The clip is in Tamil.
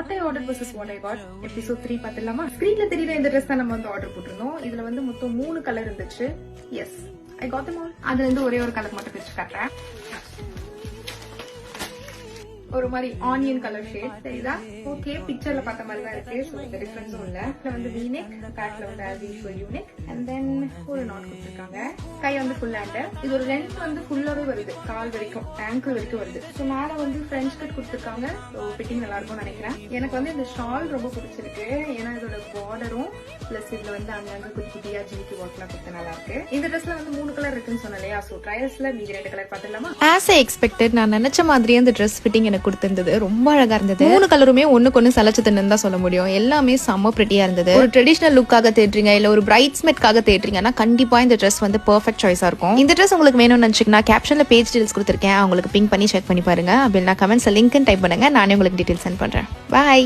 What I order versus what I got episode 3 பாத்துலாமா? ஸ்கிரீன்ல தெரியற இந்த ட்ரெஸ் தான் நம்ம வந்து ஆர்டர் போட்டிருந்தோம். இதுல வந்து மொத்தம் 3 கலர் இருந்துச்சு. Yes, I got them all. அதுல இருந்து ஒரே ஒரு கலர் மட்டும் பிரிச்சு காட்டுறேன். ஒரு மாதிரி ஆனியன் கலர் ஷேட் தெரியுதா? ஓகே, பிக்சர்ல பார்த்த மாதிரி தான் இருக்கு. சோ இந்த டிஃபரன்ஸும் இல்ல. இதுல வந்து V-neck, பேக்ல வந்து as usual U-neck and then ஒரு நாட் கொடுத்திருக்காங்க. கை வந்து ஃபுல் ஹேண்ட். இது ஒரு லென்த் வந்து ஃபுல்லாவே வருது, கால் வரைக்கும், ஆங்கிள் வரைக்கும் வருது. சோ மேல வந்து ஃப்ரெஞ்ச் கட் கொடுத்திருக்காங்க. சோ ஃபிட்டிங் நல்லா இருக்கும்னு நினைக்கிறேன். எனக்கு வந்து இந்த ஷால் ரொம்ப பிடிச்சிருக்கு. ஏன்னா இதோட பார்டரும் பிளஸ் இதுல வந்து அங்கங்க குட்டி குட்டியா ஜிமிக்கி ஒர்க்லாம் கொடுத்து நல்லா இருக்கு. இந்த ட்ரெஸ்ல வந்து 3 கலர் இருக்குன்னு சொன்னேன் இல்லையா? சோ ட்ரையல்ஸ்ல மீதி 2 கலர் பாத்துலாமா? ஆஸ் ஐ எக்ஸ்பெக்டட், நான் நினைச்ச மாதிரியே அந்த ட்ரெஸ் ஃபிட்டிங் எனக்கு கொடுத்திருந்தது. ரொம்ப அழகா இருந்தது. 3 கலருமே ஒண்ணுக்கு ஒண்ணு சலச்சதுன்னு தான் சொல்ல முடியும். எல்லாமே செம்ம பிரிட்டியா இருந்தது. ஒரு ட்ரெடிஷனல் லுக்காக தேடுறீங்க, இல்ல ஒரு பிரைட்ஸ்மெட்காக தேடுறீங்கன்னா கண்டிப்பா இந்த ட்ரெஸ் வந்து பெர்ஃபெக்ட் சாய்ஸா இருக்கும். இந்த ட்ரெஸ் உங்களுக்கு வேணும்னு நினைச்சீங்கன்னா கேப்ஷன்ல பேஜ் டீடைல்ஸ் கொடுத்திருக்கேன், உங்களுக்கு பிங்க் பண்ணி செக் பண்ணி பாருங்க. அப்படின்னா கமெண்ட்ஸ்ல லிங்க் டைப் பண்ணுங்க, நானே உங்களுக்கு டீடைல்ஸ் சென்ட் பண்றேன். பை.